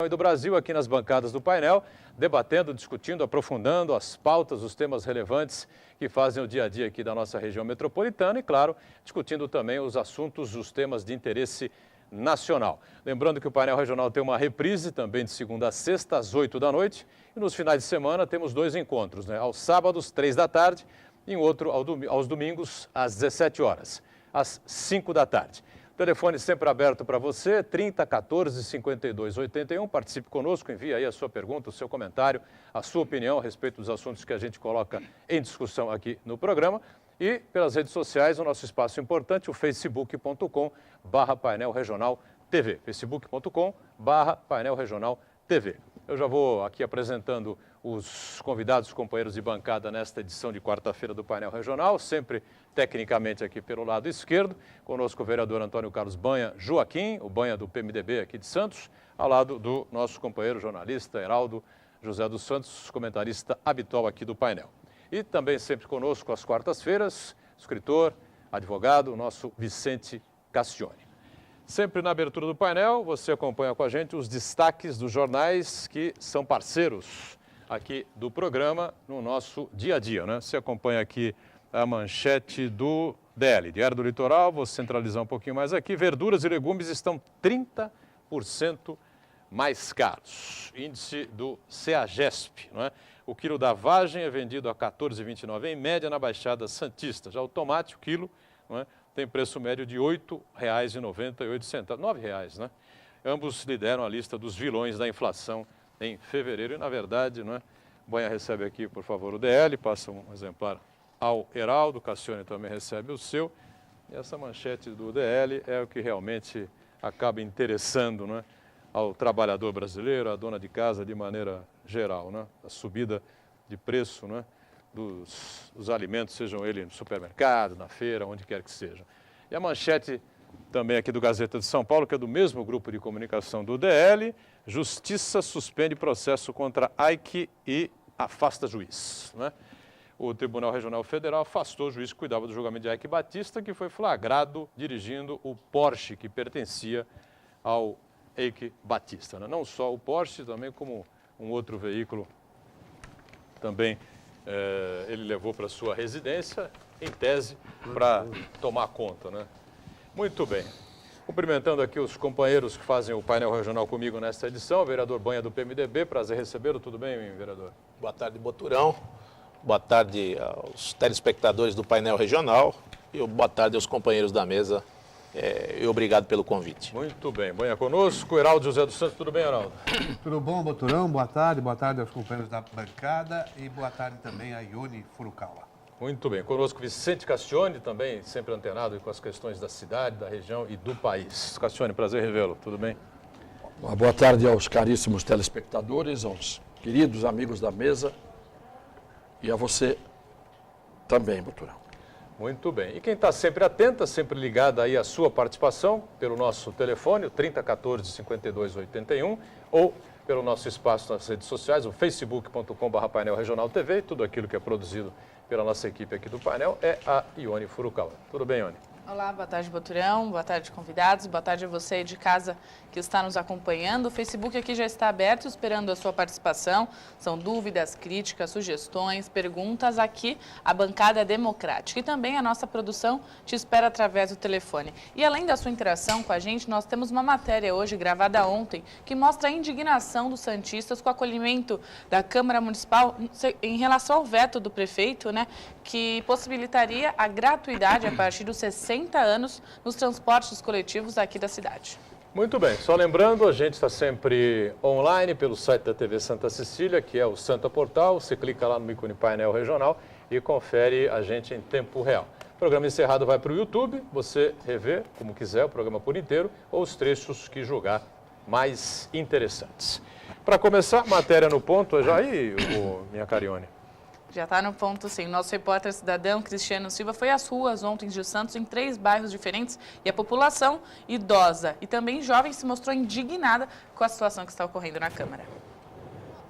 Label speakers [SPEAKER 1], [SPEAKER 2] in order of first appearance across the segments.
[SPEAKER 1] e do Brasil aqui nas bancadas do painel, debatendo, discutindo, aprofundando as pautas, os temas relevantes que fazem o dia a dia aqui da nossa região metropolitana e, claro, discutindo também os assuntos, os temas de interesse nacional. Lembrando que o painel regional tem uma reprise também de segunda a sexta, às 8 da noite, e nos finais de semana temos dois encontros, né? Aos sábados, 3 da tarde, e outro aos domingos, às 17 horas, às 5 da tarde. Telefone sempre aberto para você, 30 14 52 81. Participe conosco, envie aí a sua pergunta, o seu comentário, a sua opinião a respeito dos assuntos que a gente coloca em discussão aqui no programa. E pelas redes sociais, o nosso espaço importante, o facebook.com/painel regional TV. facebook.com/painel regional TV. Eu já vou aqui apresentando os convidados, companheiros de bancada nesta edição de quarta-feira do Painel Regional, sempre tecnicamente aqui pelo lado esquerdo, conosco o vereador Antônio Carlos Banha Joaquim, o Banha do PMDB aqui de Santos, ao lado do nosso companheiro jornalista Heraldo José dos Santos, comentarista habitual aqui do painel. E também sempre conosco às quartas-feiras, escritor, advogado, o nosso Vicente Castione. Sempre na abertura do painel, você acompanha com a gente os destaques dos jornais que são parceiros aqui do programa no nosso dia a dia, né? Você acompanha aqui a manchete do DL, Diário do Litoral, vou centralizar um pouquinho mais aqui. Verduras e legumes estão 30% mais caros. Índice do CEAGESP, não é? O quilo da vagem é vendido a R$ 14,29 em média na Baixada Santista. Já o tomate, o quilo, não é? Tem preço médio de R$ 8,98, R$ 9,00, né? Ambos lideram a lista dos vilões da inflação em fevereiro. E, na verdade, não é? Banha recebe aqui, por favor, o DL, passa um exemplar ao Heraldo, Cassione também recebe o seu. E essa manchete do DL é o que realmente acaba interessando, não é? Ao trabalhador brasileiro, à dona de casa de maneira geral, né? A subida de preço, né? Dos alimentos, sejam eles no supermercado, na feira, onde quer que seja. E a manchete também aqui do Gazeta de São Paulo, que é do mesmo grupo de comunicação do DL, Justiça suspende processo contra Aike e afasta juiz, né? O Tribunal Regional Federal afastou o juiz que cuidava do julgamento de Aike Batista, que foi flagrado dirigindo o Porsche que pertencia ao Aike Batista, né? Não só o Porsche, também como um outro veículo também ele levou para sua residência, em tese, para tomar conta, né? Muito bem. Cumprimentando aqui os companheiros que fazem o painel regional comigo nesta edição, o vereador Banha do PMDB, prazer recebê-lo. Tudo bem, vereador?
[SPEAKER 2] Boa tarde, Boturão. Boa tarde aos telespectadores do painel regional e boa tarde aos companheiros da mesa. E obrigado pelo convite.
[SPEAKER 1] Muito bem. Banha conosco. Heraldo José dos Santos. Tudo bem, Heraldo?
[SPEAKER 3] Tudo bom, Boturão? Boa tarde aos companheiros da bancada e boa tarde também a Ione Furukawa.
[SPEAKER 1] Muito bem. Conosco Vicente Castione, também sempre antenado com as questões da cidade, da região e do país. Castione, prazer revê-lo. Tudo bem?
[SPEAKER 4] Uma boa tarde aos caríssimos telespectadores, aos queridos amigos da mesa e a você também, Boturão.
[SPEAKER 1] Muito bem. E quem está sempre atenta, sempre ligado aí à sua participação, pelo nosso telefone, o 30 14 52 81, ou pelo nosso espaço nas redes sociais, o facebook.com/painel regional TV, tudo aquilo que é produzido pela nossa equipe aqui do painel é a Ione Furukawa. Tudo bem, Ione?
[SPEAKER 5] Olá, boa tarde, Boturão, boa tarde, convidados, boa tarde a você aí de casa que está nos acompanhando. O Facebook aqui já está aberto, esperando a sua participação. São dúvidas, críticas, sugestões, perguntas aqui, a bancada democrática. E também a nossa produção te espera através do telefone. E além da sua interação com a gente, nós temos uma matéria hoje, gravada ontem, que mostra a indignação dos santistas com o acolhimento da Câmara Municipal em relação ao veto do prefeito, né, que possibilitaria a gratuidade a partir dos 60 anos nos transportes coletivos aqui da cidade.
[SPEAKER 1] Muito bem, só lembrando, a gente está sempre online pelo site da TV Santa Cecília, que é o Santa Portal. Você clica lá no ícone painel regional e confere a gente em tempo real. O programa encerrado vai para o YouTube, você revê, como quiser, o programa por inteiro ou os trechos que julgar mais interessantes. Para começar, matéria no ponto, já aí, minha Carione.
[SPEAKER 5] Já está no ponto, sim. Nosso repórter cidadão, Cristiano Silva, foi às ruas ontem de Santos, em 3 bairros diferentes, e a população idosa e também jovem se mostrou indignada com a situação que está ocorrendo na Câmara.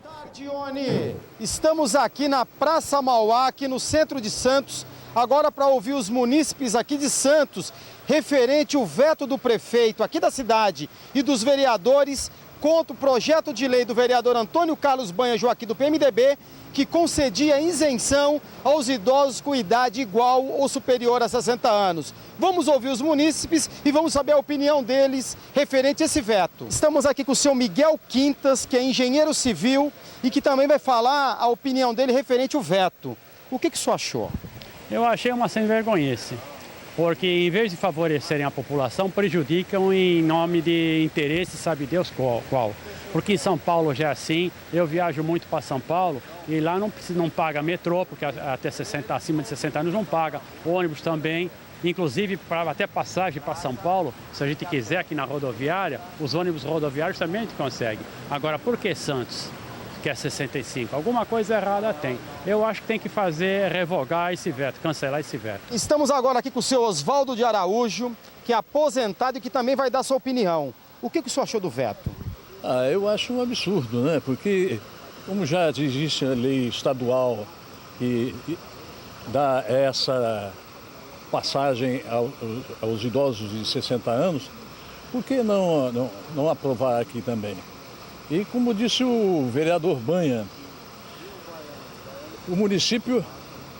[SPEAKER 6] Boa tarde, Ione. Estamos aqui na Praça Mauá, aqui no centro de Santos, agora para ouvir os munícipes aqui de Santos, referente ao veto do prefeito aqui da cidade e dos vereadores contra o projeto de lei do vereador Antônio Carlos Banha Joaquim do PMDB, que concedia isenção aos idosos com idade igual ou superior a 60 anos. Vamos ouvir os munícipes e vamos saber a opinião deles referente a esse veto. Estamos aqui com o senhor Miguel Quintas, que é engenheiro civil e que também vai falar a opinião dele referente ao veto. O que o senhor achou?
[SPEAKER 7] Eu achei uma sem-vergonhice, porque em vez de favorecerem a população, prejudicam em nome de interesse, sabe Deus qual. Porque em São Paulo já é assim, eu viajo muito para São Paulo e lá não paga metrô, porque acima de 60 anos não paga, ônibus também, inclusive até passagem para São Paulo, se a gente quiser aqui na rodoviária, os ônibus rodoviários também a gente consegue. Agora, por que Santos, que é 65? Alguma coisa errada tem. Eu acho que tem que revogar esse veto, cancelar esse veto.
[SPEAKER 6] Estamos agora aqui com o senhor Oswaldo de Araújo, que é aposentado e que também vai dar sua opinião. O que o senhor achou do veto?
[SPEAKER 8] Eu acho um absurdo, né? Porque como já existe a lei estadual que dá essa passagem aos idosos de 60 anos, por que não aprovar aqui também? E como disse o vereador Banha, o município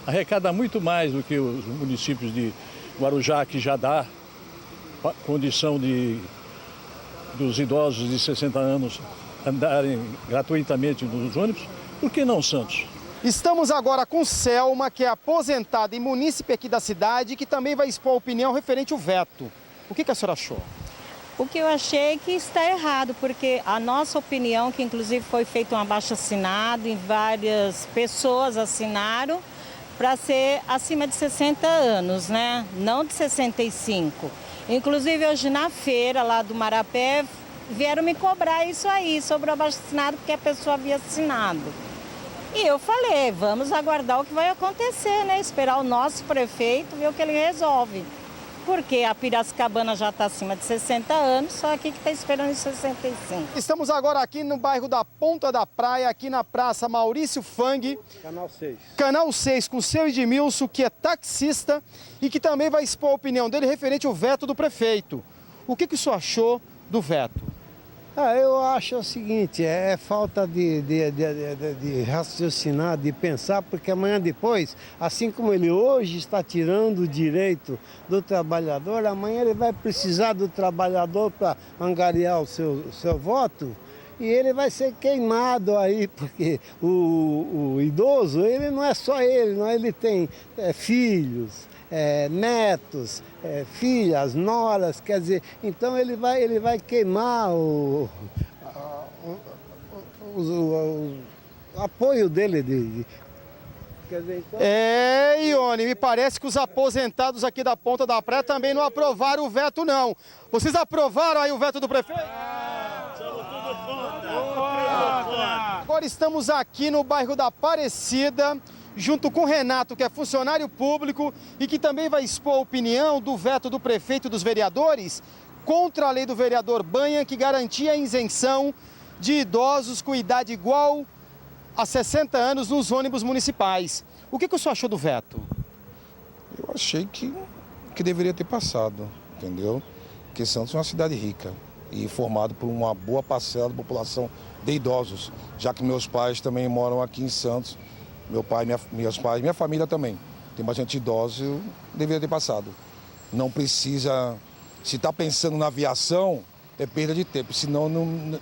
[SPEAKER 8] arrecada muito mais do que os municípios de Guarujá, que já dá condição dos idosos de 60 anos andarem gratuitamente nos ônibus. Por que não Santos?
[SPEAKER 6] Estamos agora com Selma, que é aposentada e munícipe aqui da cidade, que também vai expor a opinião referente ao veto. O que a senhora achou?
[SPEAKER 9] O que eu achei que está errado, porque a nossa opinião, que inclusive foi feito um abaixo-assinado e várias pessoas assinaram, para ser acima de 60 anos, né? Não de 65. Inclusive hoje na feira lá do Marapé, vieram me cobrar isso aí, sobre o abaixo-assinado, porque a pessoa havia assinado. E eu falei, vamos aguardar o que vai acontecer, né? Esperar o nosso prefeito ver o que ele resolve. Porque a Piracicabana já está acima de 60 anos, só aqui que está esperando em 65.
[SPEAKER 6] Estamos agora aqui no bairro da Ponta da Praia, aqui na Praça Maurício Fang.
[SPEAKER 3] Canal 6.
[SPEAKER 6] Canal 6, com o seu Edmilson, que é taxista e que também vai expor a opinião dele referente ao veto do prefeito. O que o senhor achou do veto?
[SPEAKER 10] Eu acho o seguinte, é falta de raciocinar, de pensar, porque amanhã depois, assim como ele hoje está tirando o direito do trabalhador, amanhã ele vai precisar do trabalhador para angariar o seu voto e ele vai ser queimado aí, porque o idoso, ele não é só ele, não, ele tem filhos, netos, filhas, noras, quer dizer, então ele vai queimar o apoio dele. Quer dizer, então...
[SPEAKER 6] Ione, me parece que os aposentados aqui da Ponta da Praia também não aprovaram o veto, não. Vocês aprovaram aí o veto do prefeito?
[SPEAKER 7] Somos tudo contra.
[SPEAKER 6] Agora estamos aqui no bairro da Aparecida, junto com o Renato, que é funcionário público e que também vai expor a opinião do veto do prefeito e dos vereadores contra a lei do vereador Banha, que garantia a isenção de idosos com idade igual a 60 anos nos ônibus municipais. O que o senhor achou do veto?
[SPEAKER 11] Eu achei que deveria ter passado, entendeu? Porque Santos é uma cidade rica e formado por uma boa parcela da população de idosos, já que meus pais também moram aqui em Santos. Meu pai, meus pais, minha família também. Tem bastante idosos, deveria ter passado. Não precisa, se está pensando na aviação, é perda de tempo, senão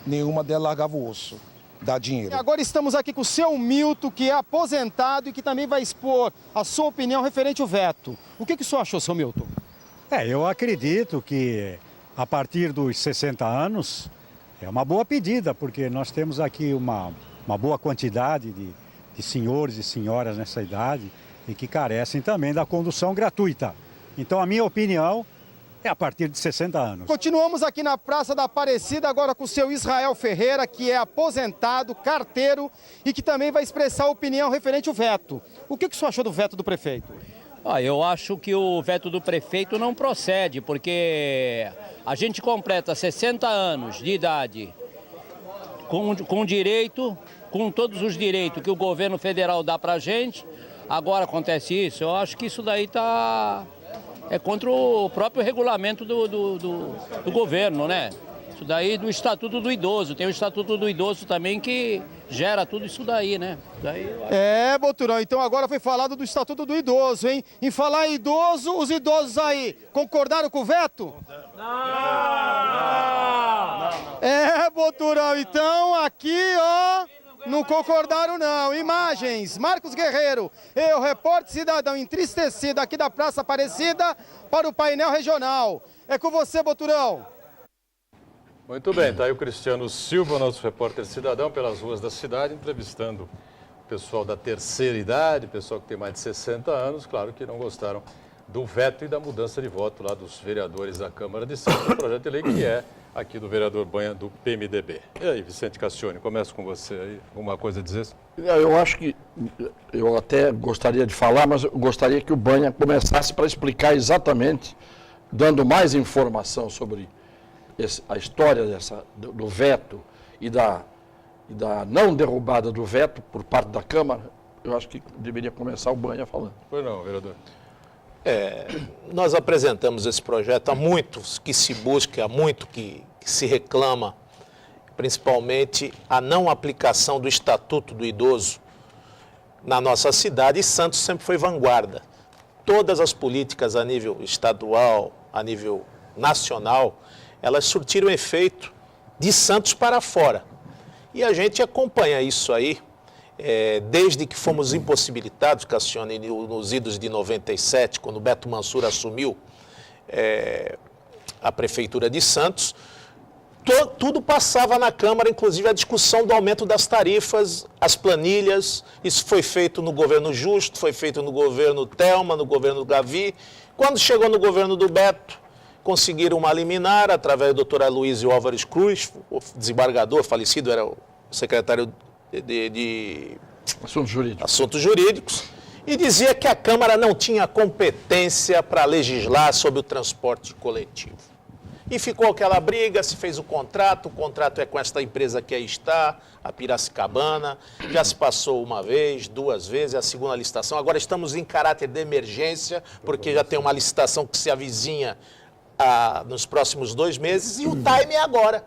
[SPEAKER 11] nenhuma delas largava o osso, dá dinheiro.
[SPEAKER 6] E agora estamos aqui com o seu Milton, que é aposentado e que também vai expor a sua opinião referente ao veto. O que o senhor achou, seu Milton?
[SPEAKER 12] Eu acredito que a partir dos 60 anos é uma boa pedida, porque nós temos aqui uma boa quantidade de senhores e senhoras nessa idade e que carecem também da condução gratuita. Então, a minha opinião é a partir de 60 anos.
[SPEAKER 6] Continuamos aqui na Praça da Aparecida, agora com o seu Israel Ferreira, que é aposentado, carteiro e que também vai expressar a opinião referente ao veto. O que o senhor achou do veto do prefeito?
[SPEAKER 13] Eu acho que o veto do prefeito não procede, porque a gente completa 60 anos de idade com direito, com todos os direitos que o governo federal dá pra gente. Agora acontece isso, eu acho que isso daí é contra o próprio regulamento do governo, né? Isso daí do Estatuto do Idoso. Tem o Estatuto do Idoso também que gera tudo isso daí, né?
[SPEAKER 6] Boturão, então agora foi falado do Estatuto do Idoso, hein? Em falar em idoso, os idosos aí concordaram com o veto? Não. Boturão, então aqui, ó, não concordaram não. Imagens, Marcos Guerreiro, eu, repórter cidadão entristecido aqui da Praça Aparecida para o painel regional. É com você, Boturão.
[SPEAKER 1] Muito bem, está aí o Cristiano Silva, nosso repórter cidadão, pelas ruas da cidade, entrevistando o pessoal da terceira idade, pessoal que tem mais de 60 anos, claro que não gostaram do veto e da mudança de voto lá dos vereadores da Câmara de Santos, o projeto de lei que é aqui do vereador Banha do PMDB. E aí, Vicente Cassione, começo com você aí, alguma coisa a dizer?
[SPEAKER 4] Eu acho que, eu até gostaria de falar, mas eu gostaria que o Banha começasse para explicar exatamente, dando mais informação sobre a história do veto e da não derrubada do veto por parte da Câmara. Eu acho que deveria começar o Banha falando.
[SPEAKER 1] Pois não, vereador.
[SPEAKER 2] Nós apresentamos esse projeto há muito que se busca, há muito que se reclama, principalmente a não aplicação do Estatuto do Idoso na nossa cidade, e Santos sempre foi vanguarda. Todas as políticas a nível estadual, a nível nacional, elas surtiram efeito de Santos para fora. E a gente acompanha isso aí, desde que fomos impossibilitados, Cassione, nos idos de 97, quando Beto Mansur assumiu a Prefeitura de Santos, tudo passava na Câmara, inclusive a discussão do aumento das tarifas, as planilhas. Isso foi feito no governo Justo, foi feito no governo Thelma, no governo Gavi. Quando chegou no governo do Beto, conseguiram uma liminar através do doutor Aloysio Álvares Cruz, o desembargador falecido, era o secretário de Assuntos Jurídicos, e dizia que a Câmara não tinha competência para legislar sobre o transporte coletivo. E ficou aquela briga, se fez o contrato é com esta empresa que aí está, a Piracicabana, já se passou uma vez, duas vezes, a segunda licitação. Agora estamos em caráter de emergência, porque já tem uma licitação que se avizinha nos próximos 2 meses, e o time é agora.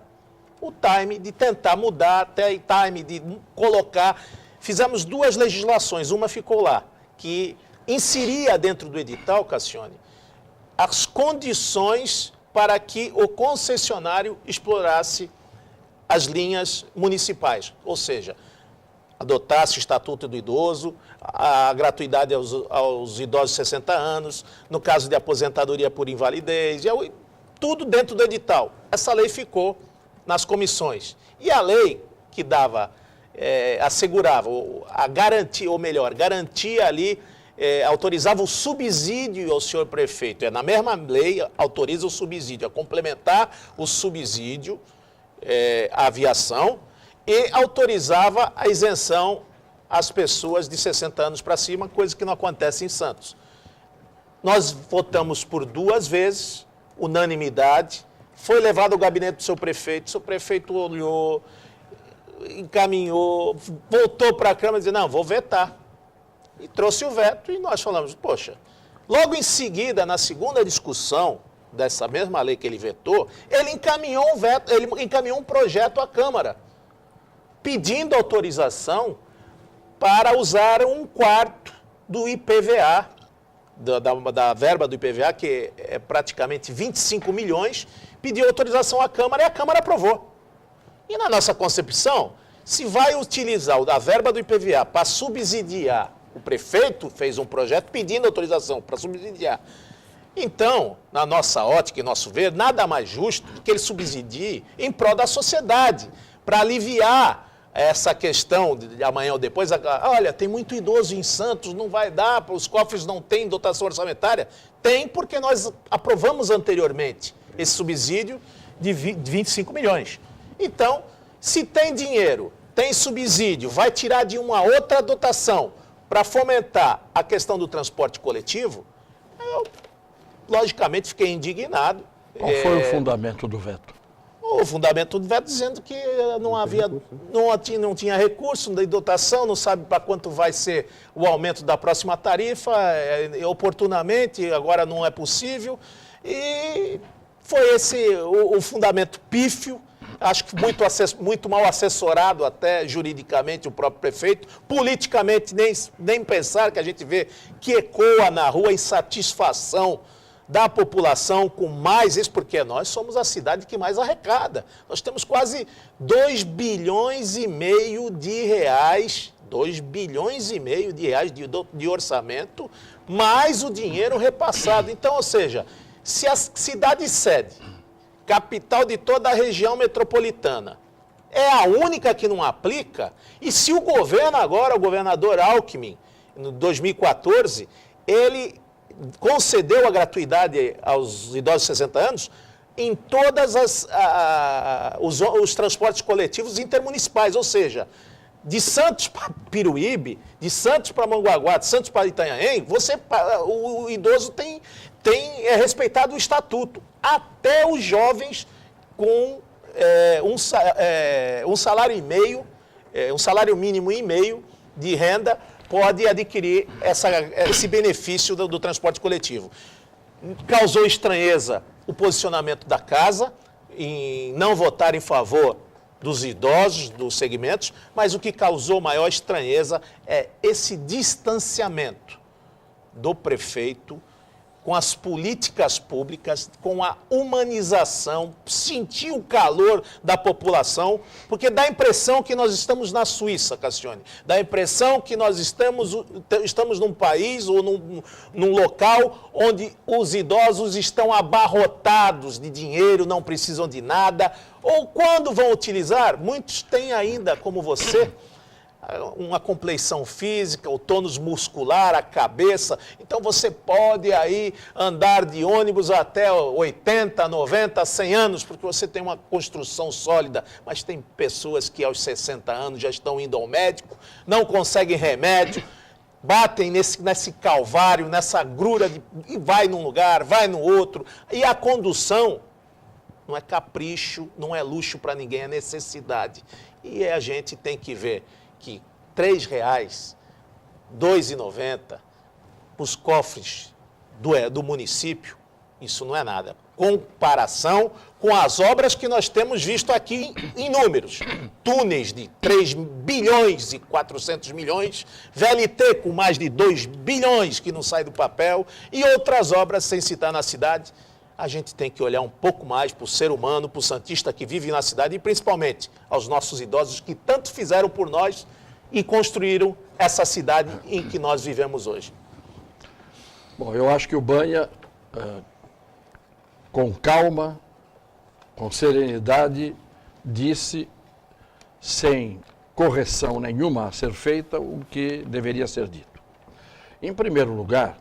[SPEAKER 2] O time de tentar mudar, até o time de colocar. Fizemos 2 legislações, uma ficou lá, que inseria dentro do edital, Cassione, as condições para que o concessionário explorasse as linhas municipais, ou seja, adotasse o Estatuto do Idoso, a gratuidade aos idosos de 60 anos, no caso de aposentadoria por invalidez, tudo dentro do edital. Essa lei ficou nas comissões. E a lei que assegurava a garantia, ou melhor, garantia ali, autorizava o subsídio ao senhor prefeito. Na mesma lei, autoriza o subsídio, a complementar o subsídio à aviação, e autorizava a isenção às pessoas de 60 anos para cima, coisa que não acontece em Santos. Nós votamos por 2 vezes, unanimidade, foi levado ao gabinete do seu prefeito olhou, encaminhou, voltou para a Câmara e disse, não, vou vetar. E trouxe o veto e nós falamos, poxa, logo em seguida, na segunda discussão dessa mesma lei que ele vetou, ele encaminhou um projeto à Câmara, pedindo autorização para usar 1/4 do IPVA, da verba do IPVA, que é praticamente 25 milhões, pediu autorização à Câmara e a Câmara aprovou. E na nossa concepção, se vai utilizar a verba do IPVA para subsidiar, o prefeito fez um projeto pedindo autorização para subsidiar. Então, na nossa ótica e nosso ver, nada mais justo do que ele subsidie em prol da sociedade, para aliviar essa questão de amanhã ou depois, olha, tem muito idoso em Santos, não vai dar, os cofres não têm dotação orçamentária. Tem, porque nós aprovamos anteriormente esse subsídio de 25 milhões. Então, se tem dinheiro, tem subsídio, vai tirar de uma outra dotação para fomentar a questão do transporte coletivo, eu, logicamente, fiquei indignado.
[SPEAKER 4] Qual foi o fundamento do veto?
[SPEAKER 2] O fundamento do veto dizendo que não tinha recurso de dotação, não sabe para quanto vai ser o aumento da próxima tarifa, oportunamente, agora não é possível. E Foi esse o fundamento pífio, acho que muito mal assessorado até juridicamente o próprio prefeito, politicamente nem pensar, que a gente vê que ecoa na rua a insatisfação da população com mais isso, porque nós somos a cidade que mais arrecada. Nós temos quase 2,5 bilhões de reais, 2,5 bilhões de reais de orçamento, mais o dinheiro repassado. Então, ou seja, se a cidade sede, capital de toda a região metropolitana, é a única que não aplica, e se o governo agora, o governador Alckmin, em 2014, ele concedeu a gratuidade aos idosos de 60 anos em todas os transportes coletivos intermunicipais, ou seja, de Santos para Piruíbe, de Santos para Mongaguá, de Santos para Itanhaém, o idoso é respeitado o estatuto. Até os jovens com um salário e meio, um salário mínimo e meio de renda, pode adquirir esse benefício do transporte coletivo. Causou estranheza o posicionamento da casa em não votar em favor dos idosos, dos segmentos, mas o que causou maior estranheza é esse distanciamento do prefeito com as políticas públicas, com a humanização, sentir o calor da população, porque dá a impressão que nós estamos na Suíça, Cassione, dá a impressão que nós estamos num país ou num local onde os idosos estão abarrotados de dinheiro, não precisam de nada, ou quando vão utilizar, muitos têm ainda, como você, uma compleição física, o tônus muscular, a cabeça. Então você pode aí andar de ônibus até 80, 90, 100 anos, porque você tem uma construção sólida. Mas tem pessoas que aos 60 anos já estão indo ao médico, não conseguem remédio, batem nesse calvário, nessa grura, e vai num lugar, vai no outro. E a condução não é capricho, não é luxo para ninguém, é necessidade. E a gente tem que ver que R$ 3,00, R$ 2,90 os cofres do município, isso não é nada. Comparação com as obras que nós temos visto aqui em números. Túneis de 3 bilhões e 400 milhões, VLT com mais de 2 bilhões que não sai do papel e outras obras sem citar na cidade. A gente tem que olhar um pouco mais para o ser humano, para o santista que vive na cidade e principalmente aos nossos idosos que tanto fizeram por nós e construíram essa cidade em que nós vivemos hoje.
[SPEAKER 4] Bom, eu acho que o Banha, com calma, com serenidade, disse, sem correção nenhuma a ser feita, o que deveria ser dito. Em primeiro lugar,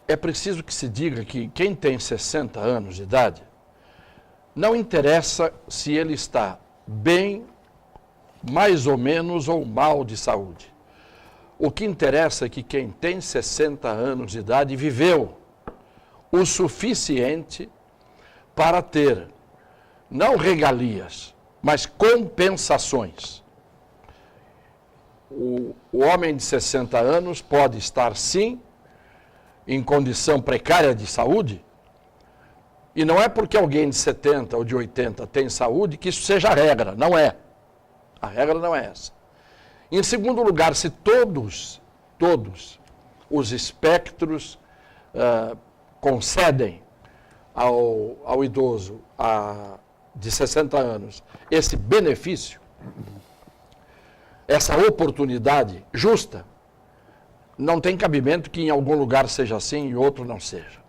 [SPEAKER 4] é preciso que se diga que quem tem 60 anos de idade, não interessa se ele está bem, mais ou menos ou mal de saúde. O que interessa é que quem tem 60 anos de idade viveu o suficiente para ter, não regalias, mas compensações. O homem de 60 anos pode estar, sim, em condição precária de saúde, e não é porque alguém de 70 ou de 80 tem saúde que isso seja a regra, não é. A regra não é essa. Em segundo lugar, se todos os espectros concedem ao idoso de 60 anos esse benefício, essa oportunidade justa, não tem cabimento que em algum lugar seja assim e em outro não seja.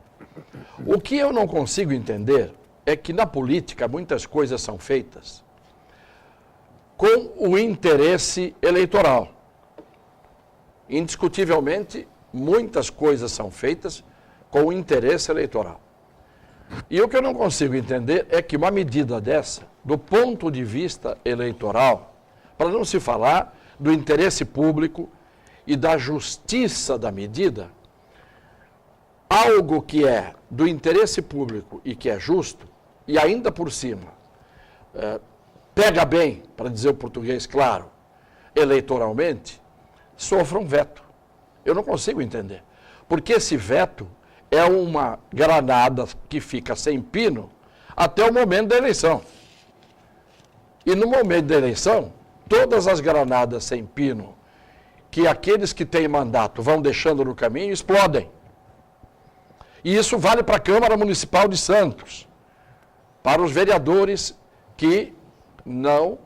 [SPEAKER 4] O que eu não consigo entender é que na política muitas coisas são feitas com o interesse eleitoral. Indiscutivelmente, muitas coisas são feitas com o interesse eleitoral. E o que eu não consigo entender é que uma medida dessa, do ponto de vista eleitoral, para não se falar do interesse público e da justiça da medida, algo que é do interesse público e que é justo, e ainda por cima, pega bem, para dizer o português claro, eleitoralmente, sofra um veto. Eu não consigo entender. Porque esse veto é uma granada que fica sem pino até o momento da eleição. E no momento da eleição, todas as granadas sem pino que aqueles que têm mandato vão deixando no caminho explodem. E isso vale para a Câmara Municipal de Santos, para os vereadores que não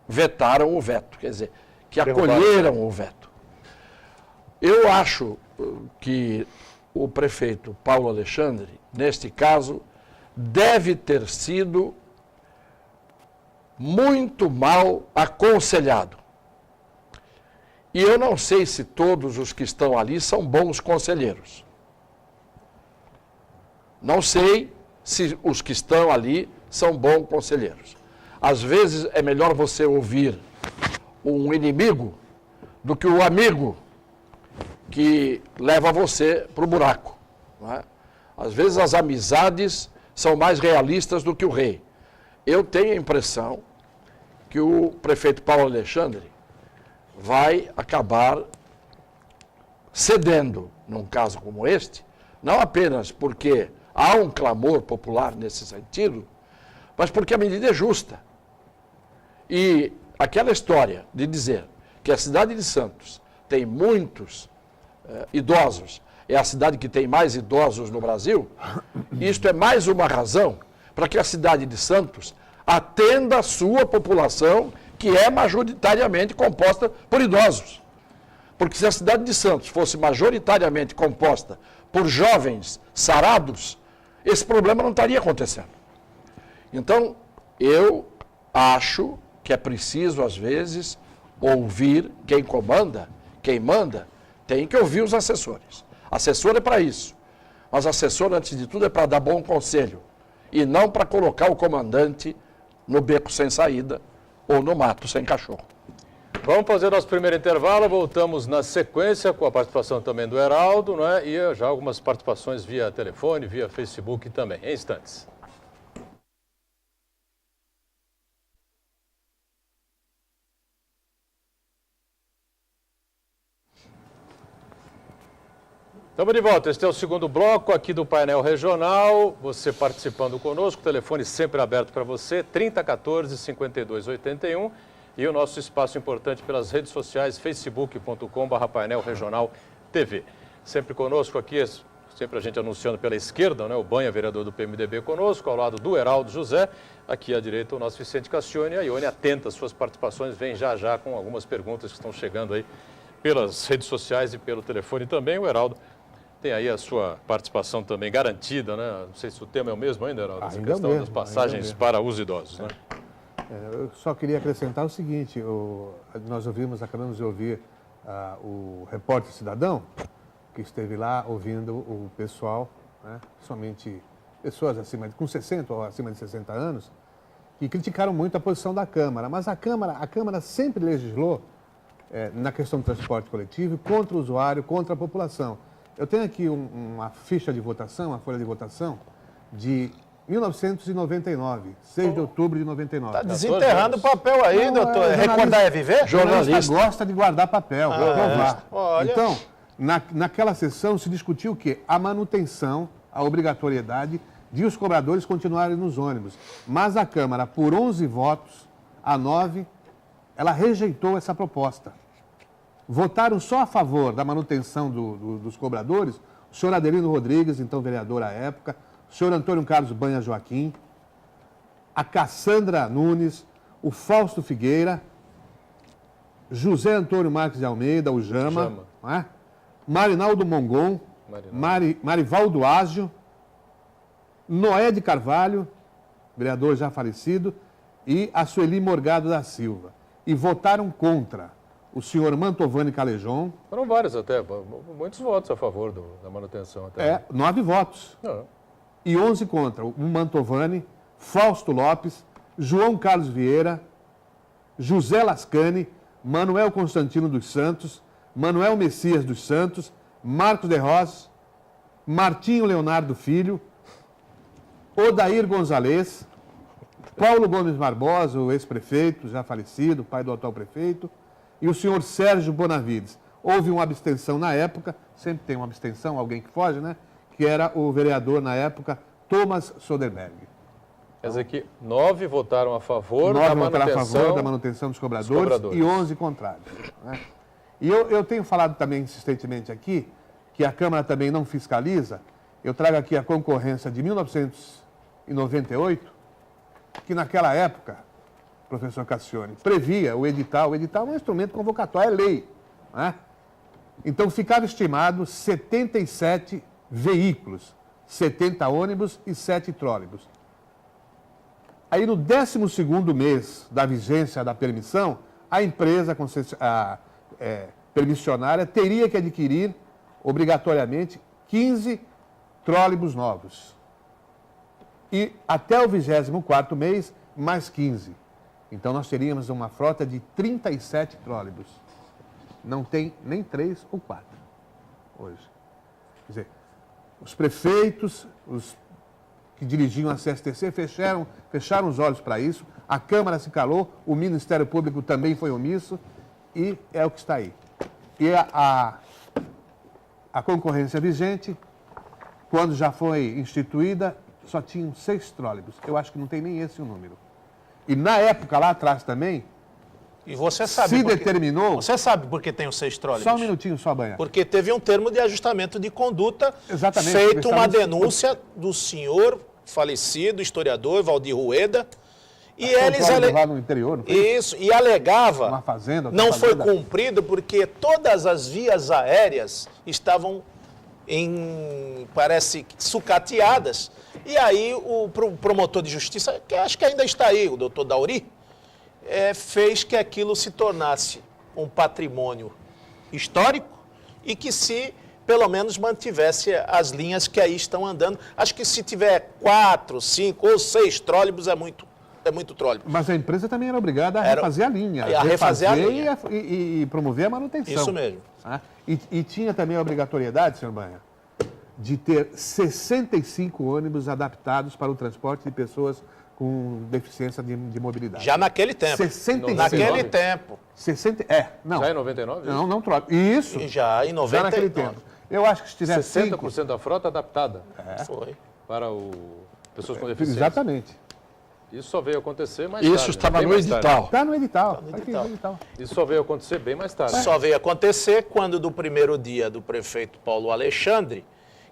[SPEAKER 4] vetaram o veto, quer dizer, que acolheram o veto. Eu acho que o prefeito Paulo Alexandre, neste caso, deve ter sido muito mal aconselhado. E eu não sei se todos os que estão ali são bons conselheiros. Não sei se os que estão ali são bons conselheiros. Às vezes é melhor você ouvir um inimigo do que o amigo que leva você para o buraco. Não é? Às vezes as amizades são mais realistas do que o rei. Eu tenho a impressão que o prefeito Paulo Alexandre vai acabar cedendo, num caso como este, não apenas porque há um clamor popular nesse sentido, mas porque a medida é justa. E aquela história de dizer que a cidade de Santos tem muitos idosos, é a cidade que tem mais idosos no Brasil, isto é mais uma razão para que a cidade de Santos atenda a sua população, que é majoritariamente composta por idosos. Porque se a cidade de Santos fosse majoritariamente composta por jovens sarados, esse problema não estaria acontecendo. Então, eu acho que é preciso, às vezes, ouvir quem comanda, quem manda, tem que ouvir os assessores. Assessor é para isso. Mas assessor, antes de tudo, é para dar bom conselho. E não para colocar o comandante no beco sem saída ou no mato sem cachorro.
[SPEAKER 1] Vamos fazer nosso primeiro intervalo, voltamos na sequência com a participação também do Heraldo, né? E já algumas participações via telefone, via Facebook também, em instantes. Estamos de volta, este é o segundo bloco aqui do painel regional, você participando conosco, o telefone sempre aberto para você, 3014-5281 e o nosso espaço importante pelas redes sociais, facebook.com/painel regional TV. Sempre conosco aqui, sempre a gente anunciando pela esquerda, né, o Banha, vereador do PMDB conosco, ao lado do Heraldo José, aqui à direita o nosso Vicente Cassione, e a Ione atenta às suas participações, vem já já com algumas perguntas que estão chegando aí pelas redes sociais e pelo telefone também, o Heraldo tem aí a sua participação também garantida, né? Não sei se o tema é o mesmo ainda, Heraldo, essa questão das passagens para os idosos, né?
[SPEAKER 3] Eu só queria acrescentar o seguinte, acabamos de ouvir o repórter cidadão, que esteve lá ouvindo o pessoal, né? Somente pessoas com 60 ou acima de 60 anos, que criticaram muito a posição da Câmara, mas a Câmara sempre legislou na questão do transporte coletivo contra o usuário, contra a população. Eu tenho aqui uma ficha de votação, uma folha de votação de 1999, 6 de outubro de 99.
[SPEAKER 2] Está desenterrando o papel aí, doutor. Recordar é viver?
[SPEAKER 3] Jornalista gosta de guardar papel, provar.
[SPEAKER 2] Olha.
[SPEAKER 3] Então, naquela sessão se discutiu o quê? A manutenção, a obrigatoriedade de os cobradores continuarem nos ônibus. Mas a Câmara, por 11 votos a 9, ela rejeitou essa proposta. Votaram só a favor da manutenção dos cobradores o senhor Adelino Rodrigues, então vereador à época, o senhor Antônio Carlos Banha Joaquim, a Cassandra Nunes, o Fausto Figueira, José Antônio Marques de Almeida, o Jama. Não é? Marinaldo Mongon, Marivaldo Ágio, Noé de Carvalho, vereador já falecido, e a Sueli Morgado da Silva. E votaram contra o senhor Mantovani Calejon.
[SPEAKER 1] Foram vários até, muitos votos a favor da manutenção. Até.
[SPEAKER 3] 9 votos.
[SPEAKER 1] Não.
[SPEAKER 3] E 11 contra. O Mantovani, Fausto Lopes, João Carlos Vieira, José Lascani, Manuel Constantino dos Santos, Manuel Messias dos Santos, Marcos de Rosas, Martinho Leonardo Filho, Odair Gonzalez, Paulo Gomes Barbosa, o ex-prefeito, já falecido, pai do atual prefeito, e o senhor Sérgio Bonavides. Houve uma abstenção na época, sempre tem uma abstenção, alguém que foge, né? Que era o vereador na época, Thomas Soderberg.
[SPEAKER 1] Quer dizer que 9 votaram a favor
[SPEAKER 3] 9
[SPEAKER 1] da
[SPEAKER 3] votaram
[SPEAKER 1] manutenção,
[SPEAKER 3] a favor da manutenção dos cobradores e 11 contrários. Né? E eu tenho falado também insistentemente aqui que a Câmara também não fiscaliza. Eu trago aqui a concorrência de 1998, que naquela época, professor Cassione, previa o edital. O edital é um instrumento convocatório, é lei. Né? Então ficava estimado 77 veículos, 70 ônibus e 7 trólebus. Aí no 12º mês da vigência da permissão, a empresa permissionária teria que adquirir obrigatoriamente 15 trólebus novos. E até o 24º mês, mais 15. Então nós teríamos uma frota de 37 trólebus. Não tem nem 3 ou 4 hoje. Quer dizer, os prefeitos, os que dirigiam a CSTC fecharam os olhos para isso, a Câmara se calou, o Ministério Público também foi omisso e é o que está aí. E a concorrência vigente, quando já foi instituída, só tinham 6 trólebus. Eu acho que não tem nem esse o número. E na época, lá atrás também,
[SPEAKER 2] E você sabe
[SPEAKER 3] se
[SPEAKER 2] porque,
[SPEAKER 3] determinou...
[SPEAKER 2] Você sabe por que tem os 6 trólebus?
[SPEAKER 3] Só um minutinho, só, Banha.
[SPEAKER 2] Porque teve um termo de ajustamento de conduta.
[SPEAKER 3] Exatamente.
[SPEAKER 2] Feito uma denúncia do senhor falecido, historiador, Valdir Rueda. E eles
[SPEAKER 3] lá no interior, não foi?
[SPEAKER 2] Isso, e alegava,
[SPEAKER 3] uma fazenda,
[SPEAKER 2] não foi
[SPEAKER 3] fazenda.
[SPEAKER 2] cumprido porque todas as vias aéreas estavam parece, sucateadas. E aí o promotor de justiça, que acho que ainda está aí, o doutor Dauri, fez que aquilo se tornasse um patrimônio histórico e que se, pelo menos, mantivesse as linhas que aí estão andando. Acho que se tiver 4, 5 ou 6 trólebus é muito trólebus.
[SPEAKER 3] Mas a empresa também era obrigada a refazer a linha.
[SPEAKER 2] A refazer a linha.
[SPEAKER 3] E promover a manutenção.
[SPEAKER 2] Isso mesmo.
[SPEAKER 3] E tinha também a obrigatoriedade, senhor Banha, de ter 65 ônibus adaptados para o transporte de pessoas com deficiência de mobilidade.
[SPEAKER 2] Já naquele tempo.
[SPEAKER 3] 65.
[SPEAKER 2] Naquele tempo.
[SPEAKER 3] 60, não.
[SPEAKER 1] Já em 99?
[SPEAKER 3] Não troca. Isso.
[SPEAKER 2] E já em 99.
[SPEAKER 3] Já naquele tempo. Eu acho que se tiver
[SPEAKER 1] 60% da frota adaptada.
[SPEAKER 2] Foi.
[SPEAKER 1] Para pessoas com deficiência.
[SPEAKER 3] Exatamente.
[SPEAKER 1] Isso só veio acontecer mais tarde.
[SPEAKER 4] Isso estava
[SPEAKER 1] bem
[SPEAKER 4] no
[SPEAKER 1] mais tarde.
[SPEAKER 4] edital.
[SPEAKER 3] Está no edital.
[SPEAKER 2] Tá no edital.
[SPEAKER 1] Isso só veio acontecer bem mais tarde.
[SPEAKER 2] Só veio acontecer quando, do primeiro dia do prefeito Paulo Alexandre,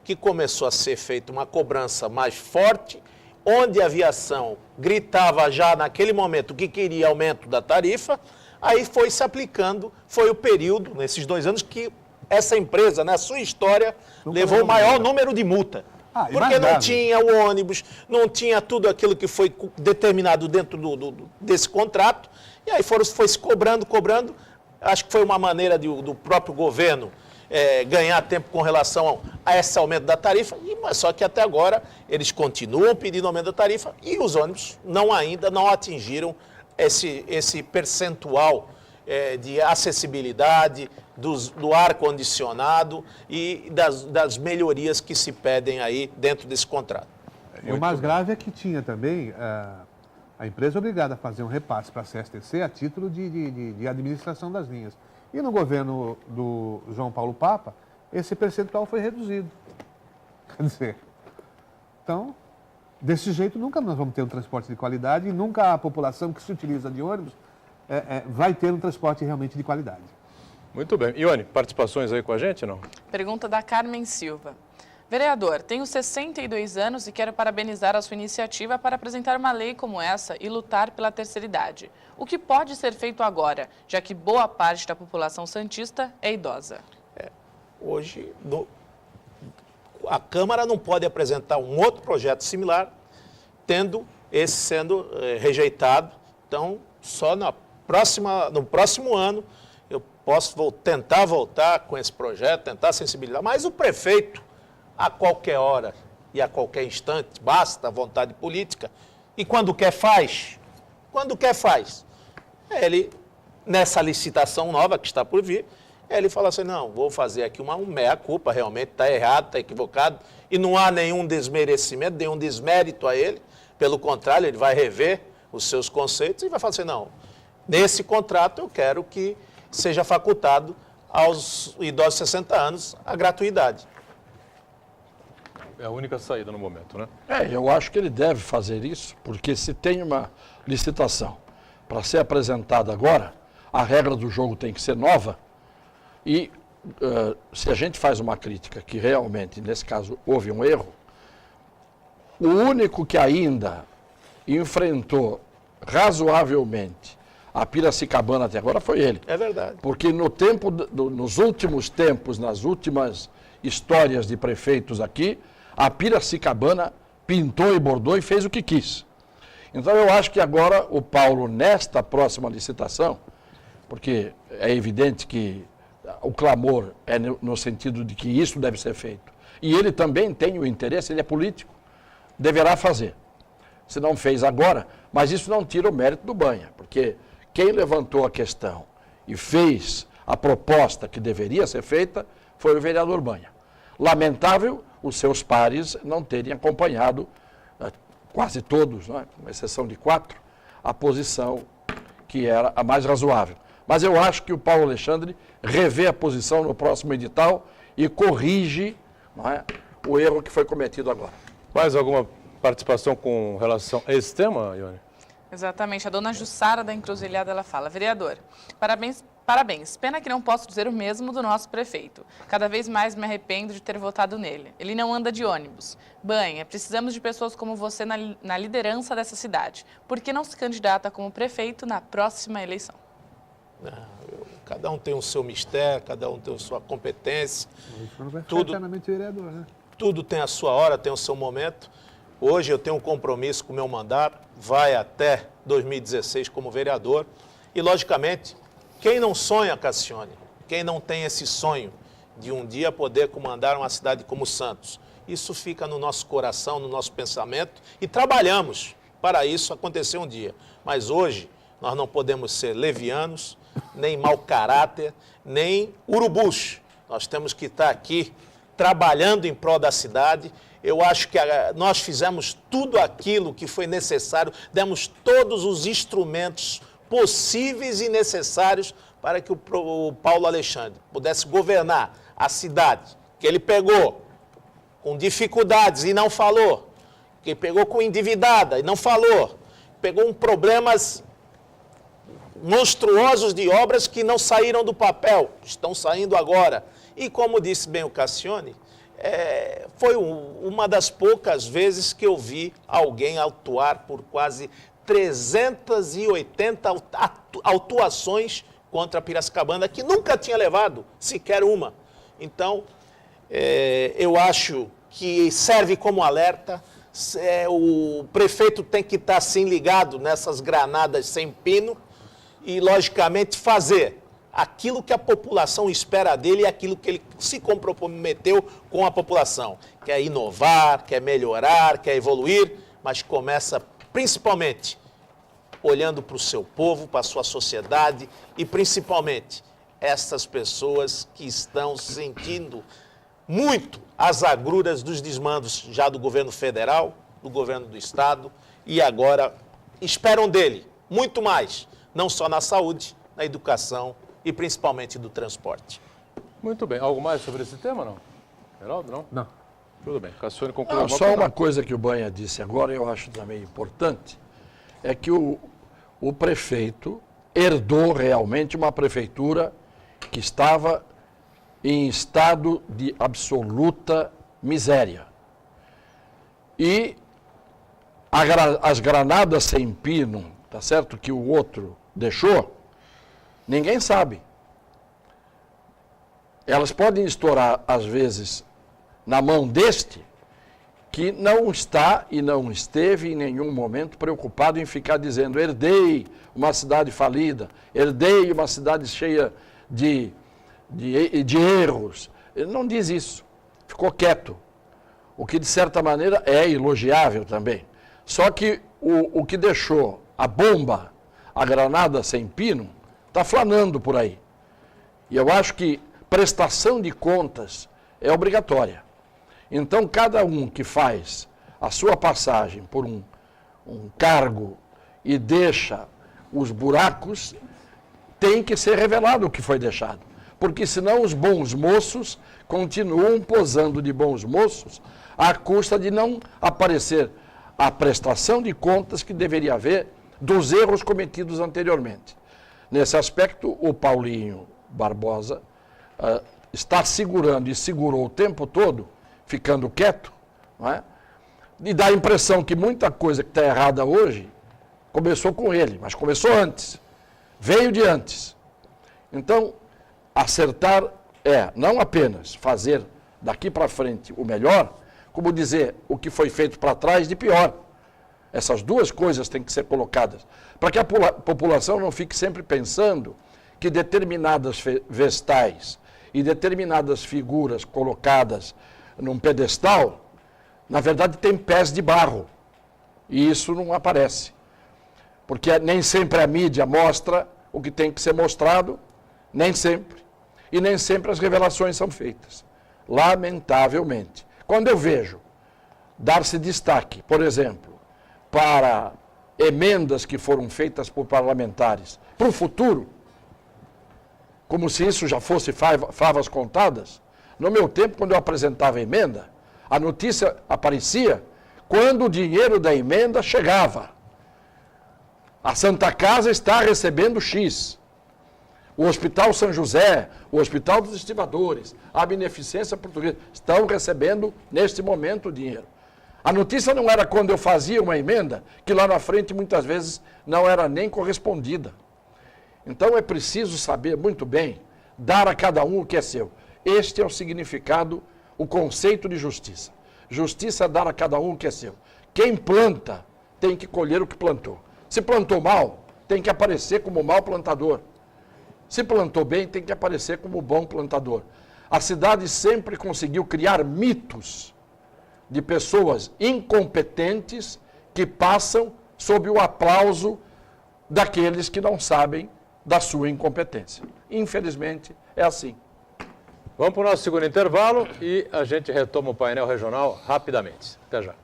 [SPEAKER 2] que começou a ser feita uma cobrança mais forte, onde a aviação gritava já naquele momento que queria aumento da tarifa, aí foi se aplicando, foi o período, nesses 2 anos, que essa empresa, na sua história, levou o maior número de multa. Porque não tinha o ônibus, não tinha tudo aquilo que foi determinado dentro desse contrato, e aí foi se cobrando. Acho que foi uma maneira do próprio governo ganhar tempo com relação a esse aumento da tarifa, mas só que até agora eles continuam pedindo aumento da tarifa e os ônibus ainda não atingiram esse percentual de acessibilidade, do ar-condicionado e das melhorias que se pedem aí dentro desse contrato.
[SPEAKER 3] E o mais grave é que tinha também a empresa obrigada a fazer um repasse para a CSTC a título de administração das linhas. E no governo do João Paulo Papa, esse percentual foi reduzido. Quer dizer, então, desse jeito nunca nós vamos ter um transporte de qualidade e nunca a população que se utiliza de ônibus vai ter um transporte realmente de qualidade.
[SPEAKER 1] Muito bem. Ione, participações aí com a gente, não?
[SPEAKER 5] Pergunta da Carmen Silva. Vereador, tenho 62 anos e quero parabenizar a sua iniciativa para apresentar uma lei como essa e lutar pela terceira idade. O que pode ser feito agora, já que boa parte da população santista é idosa?
[SPEAKER 2] Hoje, a Câmara não pode apresentar um outro projeto similar, tendo esse sendo rejeitado. Então, só no próximo ano, eu posso tentar voltar com esse projeto, tentar sensibilizar. Mas o prefeito, a qualquer hora e a qualquer instante, basta a vontade política, e quando quer faz. Quando quer faz. Ele, nessa licitação nova que está por vir, ele fala assim, não, vou fazer aqui uma meia-culpa, realmente está errado, está equivocado, e não há nenhum desmerecimento, nenhum desmérito a ele, pelo contrário, ele vai rever os seus conceitos e vai falar assim, não, nesse contrato eu quero que seja facultado aos idosos de 60 anos a gratuidade.
[SPEAKER 1] É a única saída no momento, né?
[SPEAKER 4] Eu acho que ele deve fazer isso, porque se tem uma licitação para ser apresentada agora, a regra do jogo tem que ser nova e se a gente faz uma crítica que realmente, nesse caso, houve um erro, o único que ainda enfrentou razoavelmente a Piracicabana até agora foi ele.
[SPEAKER 2] É verdade.
[SPEAKER 4] Porque nos últimos tempos, nas últimas histórias de prefeitos aqui, a Piracicabana pintou e bordou e fez o que quis. Então eu acho que agora o Paulo, nesta próxima licitação, porque é evidente que o clamor é no sentido de que isso deve ser feito, e ele também tem o interesse, ele é político, deverá fazer. Se não fez agora, mas isso não tira o mérito do Banha, porque quem levantou a questão e fez a proposta que deveria ser feita foi o vereador Banha. Lamentável os seus pares não terem acompanhado, quase todos, né, com exceção de 4, a posição que era a mais razoável. Mas eu acho que o Paulo Alexandre revê a posição no próximo edital e corrige, não é, o erro que foi cometido agora.
[SPEAKER 1] Mais alguma participação com relação a esse tema, Ione?
[SPEAKER 5] Exatamente. A dona Jussara da Encruzilhada, ela fala: vereador, parabéns. Pena que não posso dizer o mesmo do nosso prefeito. Cada vez mais me arrependo de ter votado nele. Ele não anda de ônibus. Banha, precisamos de pessoas como você na liderança dessa cidade. Por que não se candidata como prefeito na próxima eleição?
[SPEAKER 2] Cada um tem o seu mistério, cada um tem a sua competência.
[SPEAKER 3] Não vai
[SPEAKER 2] Tudo,
[SPEAKER 3] eternamente vereador, né?
[SPEAKER 2] Tudo tem a sua hora, tem o seu momento. Hoje eu tenho um compromisso com o meu mandato, vai até 2016 como vereador. E, logicamente, quem não sonha, Cassione, quem não tem esse sonho de um dia poder comandar uma cidade como Santos, isso fica no nosso coração, no nosso pensamento e trabalhamos para isso acontecer um dia. Mas hoje nós não podemos ser levianos, nem mau caráter, nem urubus. Nós temos que estar aqui trabalhando em prol da cidade. Eu acho que nós fizemos tudo aquilo que foi necessário, demos todos os instrumentos possíveis e necessários para que o Paulo Alexandre pudesse governar a cidade, que ele pegou com dificuldades e não falou, que pegou com endividada e não falou, pegou um problemas monstruosos de obras que não saíram do papel, estão saindo agora. E como disse bem o Cassione, foi uma das poucas vezes que eu vi alguém atuar por quase 380 autuações contra a Piracicabana, que nunca tinha levado sequer uma. Então, eu acho que serve como alerta. O prefeito tem que estar assim ligado nessas granadas sem pino e, logicamente, fazer aquilo que a população espera dele e aquilo que ele se comprometeu com a população. Quer inovar, quer melhorar, quer evoluir, mas começa principalmente olhando para o seu povo, para a sua sociedade e principalmente essas pessoas que estão sentindo muito as agruras dos desmandos já do governo federal, do governo do estado e agora esperam dele muito mais, não só na saúde, na educação e principalmente do transporte.
[SPEAKER 1] Muito bem. Algo mais sobre esse tema, não? Geraldo, não?
[SPEAKER 3] Não.
[SPEAKER 1] Tudo bem. Cassione concluiu.
[SPEAKER 4] Só uma coisa que o Banha disse agora, eu acho também importante, é que o prefeito herdou realmente uma prefeitura que estava em estado de absoluta miséria. E as granadas sem pino, tá certo, que o outro deixou, ninguém sabe. Elas podem estourar, às vezes, na mão deste, que não está e não esteve em nenhum momento preocupado em ficar dizendo: herdei uma cidade falida, herdei uma cidade cheia de erros. Ele não diz isso, ficou quieto, o que de certa maneira é elogiável também. Só que o que deixou a bomba, a granada sem pino, está flanando por aí. E eu acho que prestação de contas é obrigatória. Então, cada um que faz a sua passagem por um cargo e deixa os buracos, tem que ser revelado o que foi deixado. porque senão os bons moços continuam posando de bons moços à custa de não aparecer a prestação de contas que deveria haver dos erros cometidos anteriormente. Nesse aspecto, o Paulinho Barbosa está segurando e segurou o tempo todo, ficando quieto, não é? E dá a impressão que muita coisa que está errada hoje começou com ele, mas começou antes, veio de antes. Então, acertar é não apenas fazer daqui para frente o melhor, como dizer o que foi feito para trás de pior. Essas duas coisas têm que ser colocadas, para que a população não fique sempre pensando que determinadas vestais e determinadas figuras colocadas num pedestal, na verdade tem pés de barro, e isso não aparece. Porque nem sempre a mídia mostra o que tem que ser mostrado, nem sempre. E nem sempre as revelações são feitas, lamentavelmente. Quando eu vejo dar-se destaque, por exemplo, para emendas que foram feitas por parlamentares para o futuro, como se isso já fosse favas contadas, no meu tempo, quando eu apresentava a emenda, a notícia aparecia quando o dinheiro da emenda chegava. A Santa Casa está recebendo X. O Hospital São José, o Hospital dos Estivadores, a Beneficência Portuguesa estão recebendo, neste momento, o dinheiro. A notícia não era quando eu fazia uma emenda, que lá na frente, muitas vezes, não era nem correspondida. Então, é preciso saber muito bem, dar a cada um o que é seu. Este é o significado, o conceito de justiça. Justiça é dar a cada um o que é seu. Quem planta tem que colher o que plantou. Se plantou mal, tem que aparecer como mau plantador. Se plantou bem, tem que aparecer como bom plantador. A cidade sempre conseguiu criar mitos de pessoas incompetentes que passam sob o aplauso daqueles que não sabem da sua incompetência. Infelizmente, é assim.
[SPEAKER 1] Vamos para o nosso segundo intervalo e a gente retoma o painel regional rapidamente. Até já.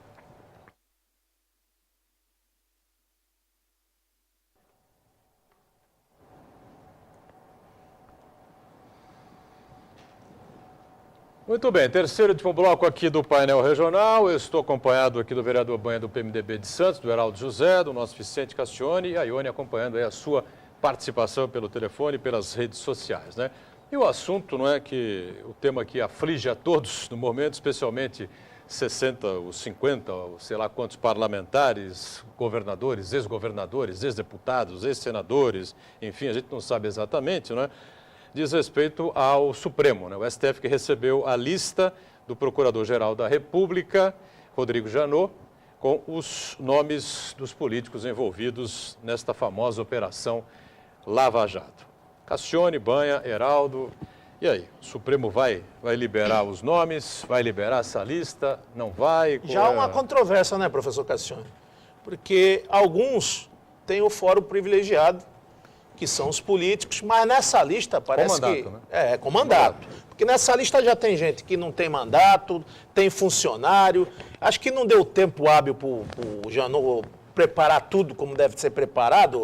[SPEAKER 1] Muito bem, terceiro e último bloco aqui do painel regional. Eu estou acompanhado aqui do vereador Banha do PMDB de Santos, do Heraldo José, do nosso Vicente Castione e a Ione acompanhando aí a sua participação pelo telefone e pelas redes sociais, né? E o assunto, não é que o tema que aflige a todos no momento, especialmente 60, os 50, sei lá quantos parlamentares, governadores, ex-governadores, ex-deputados, ex-senadores, enfim, a gente não sabe exatamente, não é? Diz respeito ao Supremo, né? O STF que recebeu a lista do Procurador-Geral da República, Rodrigo Janot, com os nomes dos políticos envolvidos nesta famosa operação Lava Jato. Castione, Banha, Heraldo, e aí? O Supremo vai liberar os nomes, vai liberar essa lista, não vai?
[SPEAKER 2] Já há uma controvérsia, né, professor Castione? Porque alguns têm o fórum privilegiado, que são os políticos, mas nessa lista parece
[SPEAKER 1] com mandato,
[SPEAKER 2] que...
[SPEAKER 1] né?
[SPEAKER 2] É, com mandato. Porque nessa lista já tem gente que não tem mandato, tem funcionário. Acho que não deu tempo hábil para o Janot preparar tudo como deve ser preparado,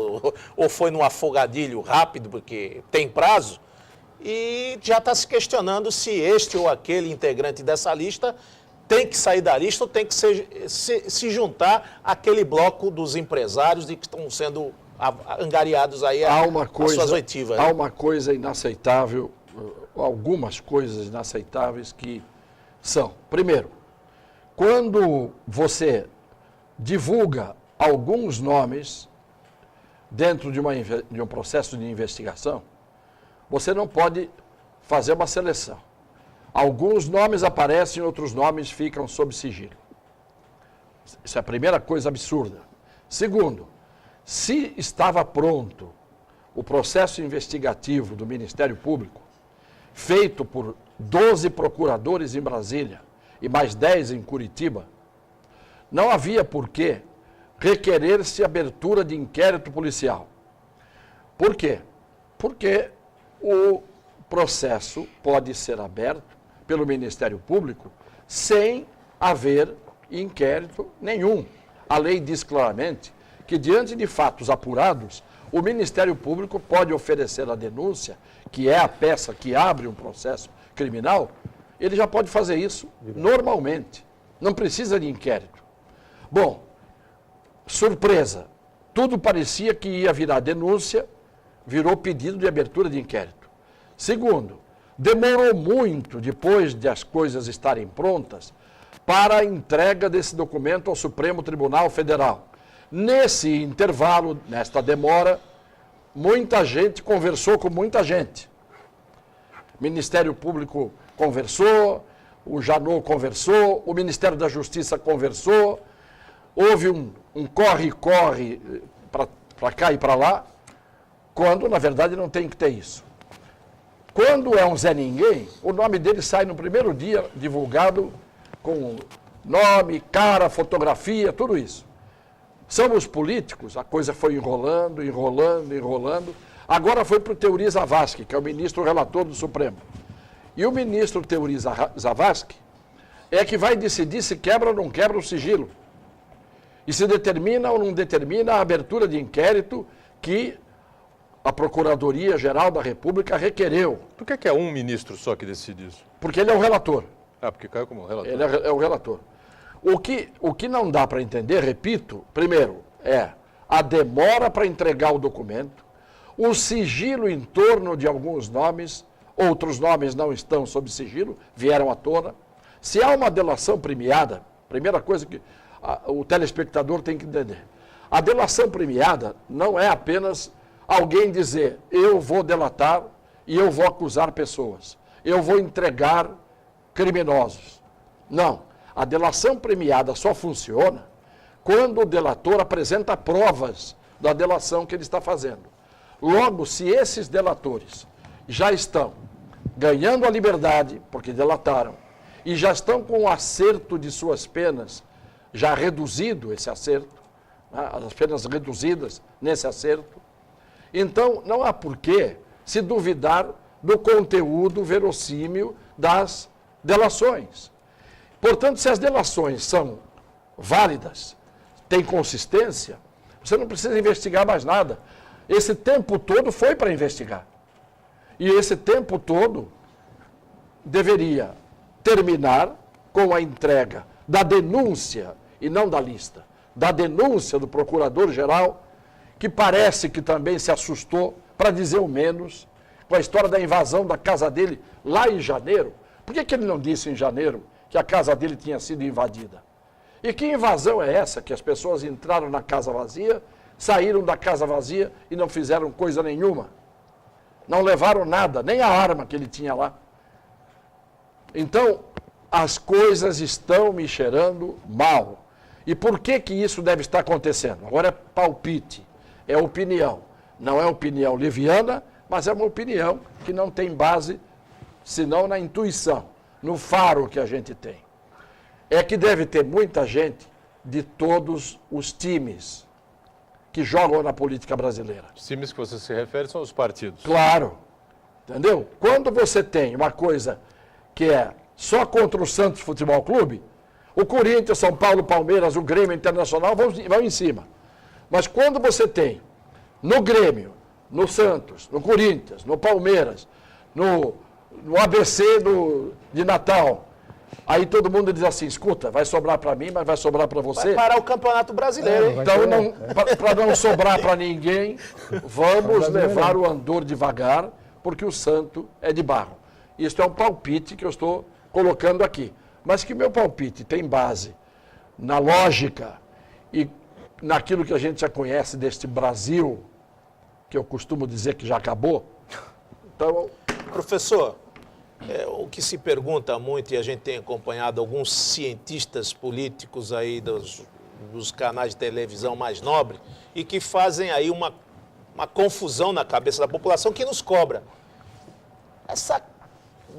[SPEAKER 2] ou foi num afogadilho rápido, porque tem prazo, e já está se questionando se este ou aquele integrante dessa lista tem que sair da lista ou tem que se juntar àquele bloco dos empresários que estão sendo angariados aí às suas oitivas.
[SPEAKER 4] Há uma coisa inaceitável, algumas coisas inaceitáveis que são. Primeiro, quando você divulga alguns nomes dentro de um processo de investigação, você não pode fazer uma seleção. Alguns nomes aparecem, outros nomes ficam sob sigilo. Isso é a primeira coisa absurda. Segundo, se estava pronto o processo investigativo do Ministério Público, feito por 12 procuradores em Brasília e mais 10 em Curitiba, não havia por que requerer-se abertura de inquérito policial. Por quê? Porque o processo pode ser aberto pelo Ministério Público sem haver inquérito nenhum. A lei diz claramente que, diante de fatos apurados, O Ministério Público pode oferecer a denúncia, que é a peça que abre um processo criminal, ele já pode fazer isso normalmente. Não precisa de inquérito. Bom, surpresa. Tudo parecia que ia virar denúncia, virou pedido de abertura de inquérito. Segundo, demorou muito, depois de as coisas estarem prontas, para a entrega desse documento ao Supremo Tribunal Federal. Nesse intervalo, nesta demora, muita gente conversou com muita gente. O Ministério Público conversou, o Janot conversou, o Ministério da Justiça conversou, houve um corre-corre para cá e para lá, quando, na verdade, não tem que ter isso. Quando é um Zé Ninguém, o nome dele sai no primeiro dia divulgado com nome, cara, fotografia, tudo isso. São os políticos, a coisa foi enrolando. Agora foi para o Teori Zavascki, que é o ministro relator do Supremo. E o ministro Teori Zavascki é que vai decidir se quebra ou não quebra o sigilo. E se determina ou não determina a abertura de inquérito que a Procuradoria-Geral da República requereu.
[SPEAKER 1] Por que é um ministro só que decide isso?
[SPEAKER 4] Porque ele é o relator.
[SPEAKER 1] Ah, porque caiu como relator.
[SPEAKER 4] Ele é o relator. O que não dá para entender, repito, primeiro, é a demora para entregar o documento, o sigilo em torno de alguns nomes, outros nomes não estão sob sigilo, vieram à tona. Se há uma delação premiada, primeira coisa que o telespectador tem que entender, a delação premiada não é apenas alguém dizer, eu vou delatar e eu vou acusar pessoas, eu vou entregar criminosos. Não. A delação premiada só funciona quando o delator apresenta provas da delação que ele está fazendo. Logo, se esses delatores já estão ganhando a liberdade, porque delataram, e já estão com o acerto de suas penas, já reduzido esse acerto, né, as penas reduzidas nesse acerto, então não há porquê se duvidar do conteúdo verossímil das delações. Portanto, se as delações são válidas, têm consistência, você não precisa investigar mais nada. Esse tempo todo foi para investigar. E esse tempo todo deveria terminar com a entrega da denúncia, e não da lista, da denúncia do Procurador-Geral, que parece que também se assustou, para dizer o menos, com a história da invasão da casa dele lá em janeiro. Por que ele não disse em janeiro que a casa dele tinha sido invadida? E que invasão é essa? Que as pessoas entraram na casa vazia, saíram da casa vazia e não fizeram coisa nenhuma. Não levaram nada, nem a arma que ele tinha lá. Então, as coisas estão me cheirando mal. E por que isso deve estar acontecendo? Agora é palpite, é opinião. Não é opinião leviana, mas é uma opinião que não tem base, senão na intuição, no faro que a gente tem. É que deve ter muita gente de todos os times que jogam na política brasileira.
[SPEAKER 1] Os times que você se refere são os partidos.
[SPEAKER 4] Claro, entendeu? Quando você tem uma coisa que é só contra o Santos Futebol Clube, o Corinthians, São Paulo, Palmeiras, o Grêmio Internacional vão em cima. Mas quando você tem no Grêmio, no Santos, no Corinthians, no Palmeiras, no ABC de Natal, aí todo mundo diz assim, escuta, vai sobrar para mim, mas vai sobrar para você.
[SPEAKER 2] Vai parar o Campeonato Brasileiro.
[SPEAKER 4] Então, para não sobrar para ninguém, vamos levar o andor devagar, porque o santo é de barro. Isso é um palpite que eu estou colocando aqui. Mas que meu palpite tem base na lógica e naquilo que a gente já conhece deste Brasil, que eu costumo dizer que já acabou. Então,
[SPEAKER 2] professor, o que se pergunta muito, e a gente tem acompanhado alguns cientistas políticos aí dos canais de televisão mais nobres, e que fazem aí uma confusão na cabeça da população que nos cobra. Essa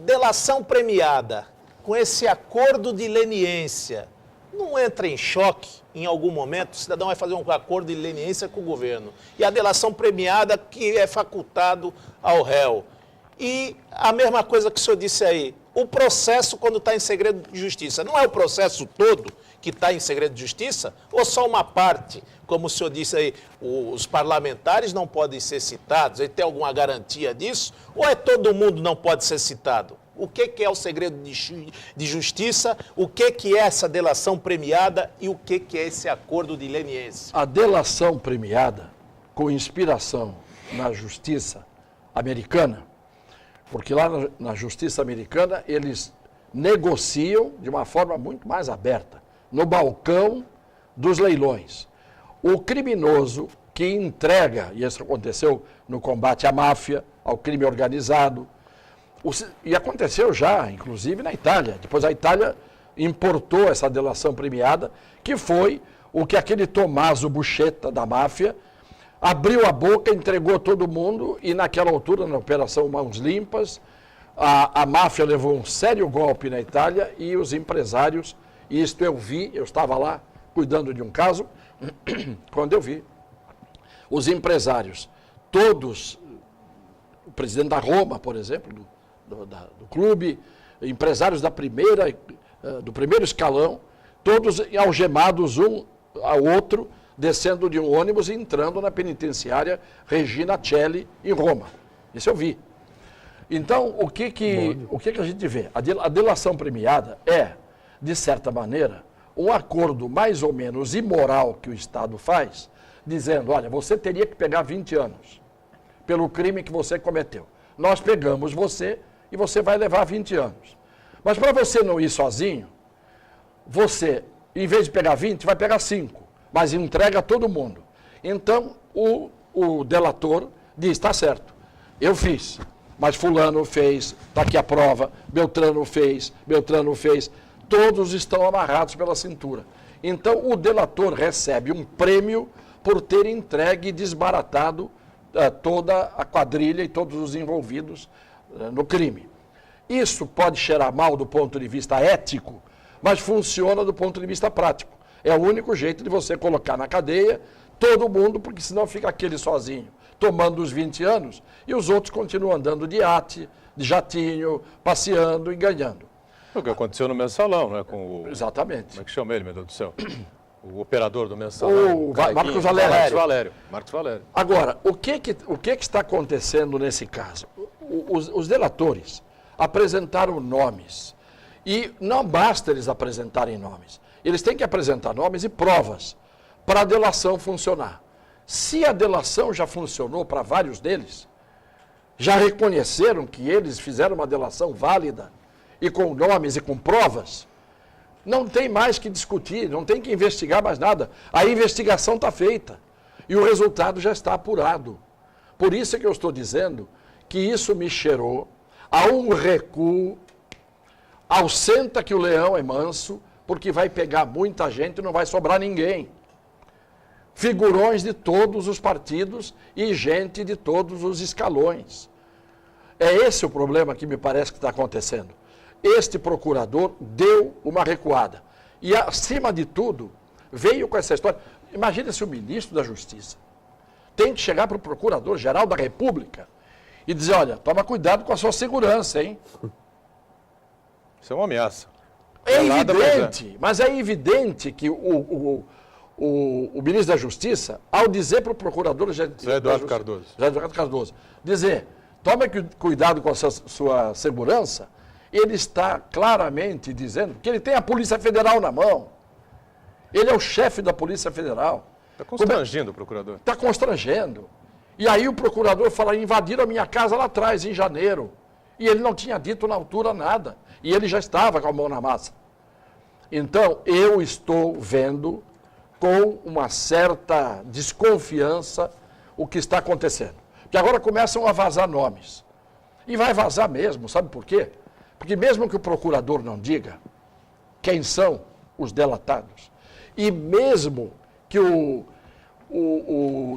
[SPEAKER 2] delação premiada, com esse acordo de leniência, não entra em choque em algum momento? O cidadão vai fazer um acordo de leniência com o governo. E a delação premiada que é facultado ao réu. E a mesma coisa que o senhor disse aí, o processo quando está em segredo de justiça, não é o processo todo que está em segredo de justiça? Ou só uma parte? como o senhor disse aí, os parlamentares não podem ser citados? Ele tem alguma garantia disso? Ou é todo mundo não pode ser citado? O que é o segredo de justiça? O que é essa delação premiada? E o que é esse acordo de leniência?
[SPEAKER 4] A delação premiada, com inspiração na justiça americana, porque lá na justiça americana eles negociam de uma forma muito mais aberta, no balcão dos leilões. O criminoso que entrega, e isso aconteceu no combate à máfia, ao crime organizado, e aconteceu já, inclusive, na Itália. Depois a Itália importou essa delação premiada, que foi o que aquele Tommaso Buscetta, da máfia, abriu a boca, entregou todo mundo, e naquela altura, na Operação Mãos Limpas, a máfia levou um sério golpe na Itália e os empresários, e isto eu vi, eu estava lá cuidando de um caso, quando eu vi os empresários, todos, o presidente da Roma, por exemplo, do clube, empresários do primeiro escalão, todos algemados um ao outro, descendo de um ônibus e entrando na penitenciária Regina Coeli, em Roma. Isso eu vi. Então, o que a gente vê? A delação premiada é, de certa maneira, um acordo mais ou menos imoral que o Estado faz, dizendo, olha, você teria que pegar 20 anos pelo crime que você cometeu. Nós pegamos você e você vai levar 20 anos. Mas para você não ir sozinho, você, em vez de pegar 20, vai pegar 5, mas entrega a todo mundo. Então, o delator diz, tá certo, eu fiz, mas fulano fez, está aqui a prova, Beltrano fez, todos estão amarrados pela cintura. Então, o delator recebe um prêmio por ter entregue e desbaratado toda a quadrilha e todos os envolvidos no crime. Isso pode cheirar mal do ponto de vista ético, mas funciona do ponto de vista prático. É o único jeito de você colocar na cadeia todo mundo, porque senão fica aquele sozinho, tomando os 20 anos, e os outros continuam andando de iate, de jatinho, passeando e ganhando.
[SPEAKER 1] O que aconteceu no Mensalão, né? Com o...
[SPEAKER 4] Exatamente.
[SPEAKER 1] Como é que chama ele, meu Deus do céu? O operador do Mensalão.
[SPEAKER 4] O Marcos Valério.
[SPEAKER 1] Marcos Valério.
[SPEAKER 4] Agora, o que está acontecendo nesse caso? Os delatores apresentaram nomes. E não basta eles apresentarem nomes. Eles têm que apresentar nomes e provas para a delação funcionar. Se a delação já funcionou para vários deles, já reconheceram que eles fizeram uma delação válida e com nomes e com provas, não tem mais que discutir, não tem que investigar mais nada. A investigação está feita e o resultado já está apurado. Por isso é que eu estou dizendo que isso me cheirou a um recuo, ao senta que o leão é manso, porque vai pegar muita gente e não vai sobrar ninguém. Figurões de todos os partidos e gente de todos os escalões. É esse o problema que me parece que está acontecendo. Este procurador deu uma recuada. E, acima de tudo, veio com essa história. Imagina se o ministro da Justiça tem que chegar para o Procurador-Geral da República e dizer, olha, toma cuidado com a sua segurança, hein?
[SPEAKER 1] Isso é uma ameaça.
[SPEAKER 4] É evidente, mas é evidente que o ministro da Justiça, ao dizer para o Procurador-Geral
[SPEAKER 1] Eduardo Cardoso,
[SPEAKER 4] dizer, tome cuidado com a sua segurança, ele está claramente dizendo que ele tem a Polícia Federal na mão. Ele é o chefe da Polícia Federal.
[SPEAKER 1] Está constrangendo o procurador.
[SPEAKER 4] Está constrangendo. E aí o procurador fala, invadiram a minha casa lá atrás, em janeiro. E ele não tinha dito na altura nada. E ele já estava com a mão na massa. Então, eu estou vendo com uma certa desconfiança o que está acontecendo. Porque agora começam a vazar nomes. E vai vazar mesmo, sabe por quê? Porque mesmo que o procurador não diga quem são os delatados, e mesmo que o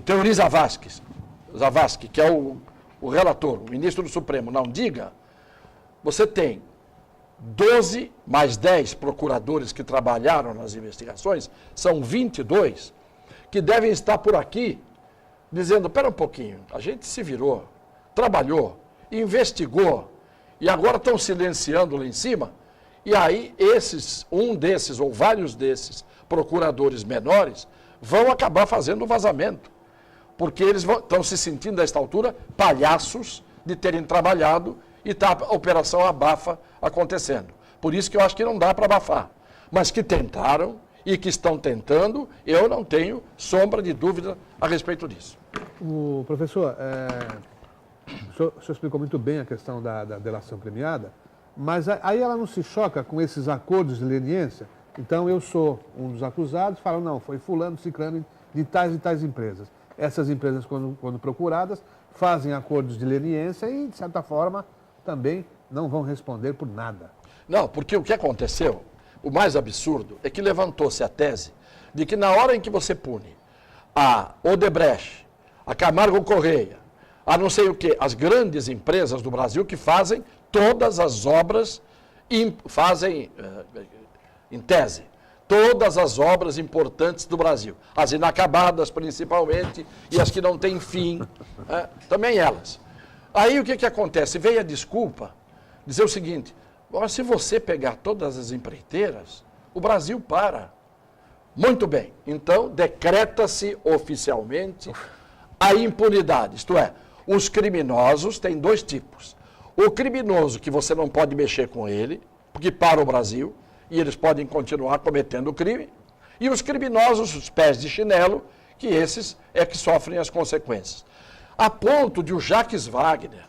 [SPEAKER 4] Teori Zavascki, que é o relator, o ministro do Supremo, não diga, você tem 12 mais 10 procuradores que trabalharam nas investigações, são 22, que devem estar por aqui dizendo, espera um pouquinho, a gente se virou, trabalhou, investigou, e agora estão silenciando lá em cima, e aí um desses ou vários desses procuradores menores vão acabar fazendo o vazamento. Porque eles estão se sentindo, a esta altura, palhaços de terem trabalhado e está a operação abafa acontecendo. Por isso que eu acho que não dá para abafar. Mas que tentaram e que estão tentando, eu não tenho sombra de dúvida a respeito disso.
[SPEAKER 3] O professor, o senhor explicou muito bem a questão da delação premiada, mas aí ela não se choca com esses acordos de leniência? Então eu sou um dos acusados, falo, não, foi fulano, ciclano de tais e tais empresas. Essas empresas, quando procuradas, fazem acordos de leniência e, de certa forma, também não vão responder por nada.
[SPEAKER 4] Não, porque o que aconteceu, o mais absurdo, é que levantou-se a tese de que na hora em que você pune a Odebrecht, a Camargo Correia, a não sei o quê, as grandes empresas do Brasil que fazem todas as obras, fazem, em tese, todas as obras importantes do Brasil, as inacabadas principalmente e as que não têm fim, também elas. Aí o que acontece? Vem a desculpa, dizer o seguinte, se você pegar todas as empreiteiras, o Brasil para. Muito bem, então decreta-se oficialmente a impunidade, isto é, os criminosos têm dois tipos. O criminoso que você não pode mexer com ele, porque para o Brasil, e eles podem continuar cometendo o crime, e os criminosos, os pés de chinelo, que esses é que sofrem as consequências. A ponto de o Jacques Wagner,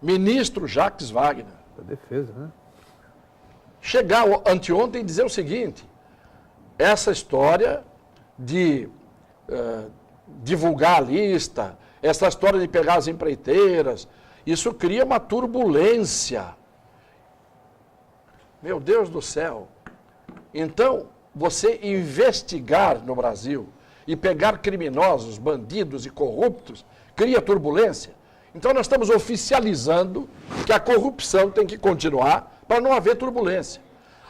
[SPEAKER 4] ministro Jacques Wagner,
[SPEAKER 3] da defesa, né?
[SPEAKER 4] Chegar anteontem e dizer o seguinte, essa história de divulgar a lista, essa história de pegar as empreiteiras, isso cria uma turbulência. Meu Deus do céu. Então, você investigar no Brasil e pegar criminosos, bandidos e corruptos, cria turbulência. Então, nós estamos oficializando que a corrupção tem que continuar para não haver turbulência.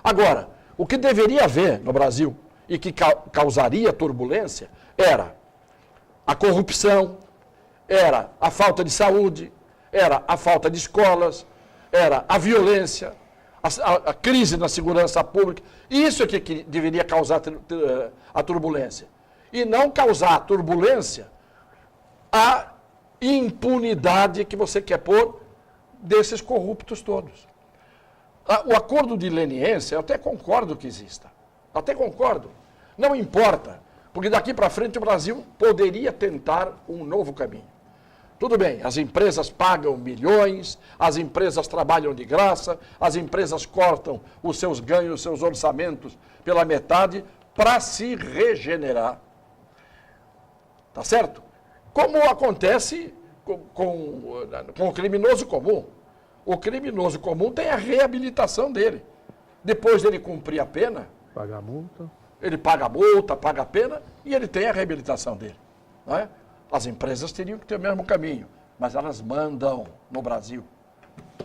[SPEAKER 4] Agora, o que deveria haver no Brasil e que causaria turbulência era a corrupção, era a falta de saúde, era a falta de escolas, era a violência, a crise na segurança pública. Isso é que deveria causar a turbulência. E não causar turbulência a impunidade que você quer pôr desses corruptos todos. O acordo de leniência, eu até concordo que exista. Até concordo. Não importa, porque daqui para frente o Brasil poderia tentar um novo caminho. Tudo bem, as empresas pagam milhões, as empresas trabalham de graça, as empresas cortam os seus ganhos, os seus orçamentos pela metade para se regenerar. Tá certo? Como acontece com o criminoso comum. O criminoso comum tem a reabilitação dele. Depois dele cumprir a pena,
[SPEAKER 3] paga a multa.
[SPEAKER 4] Ele paga a multa, paga a pena e ele tem a reabilitação dele. Não é? As empresas teriam que ter o mesmo caminho, mas elas mandam no Brasil.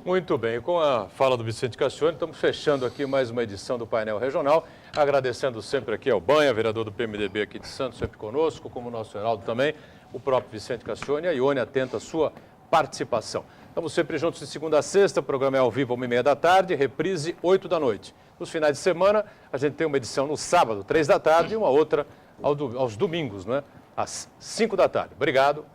[SPEAKER 1] Muito bem, com a fala do Vicente Cassione, estamos fechando aqui mais uma edição do Painel Regional, agradecendo sempre aqui ao Banha, vereador do PMDB aqui de Santos, sempre conosco, como o nosso Heraldo também, o próprio Vicente Cassione e a Ione atenta à sua participação. Estamos sempre juntos de segunda a sexta, o programa é ao vivo, 1h30 da tarde, reprise 8 da noite. Nos finais de semana, a gente tem uma edição no sábado, 3 da tarde, e uma outra aos domingos, né? Às 5 da tarde. Obrigado.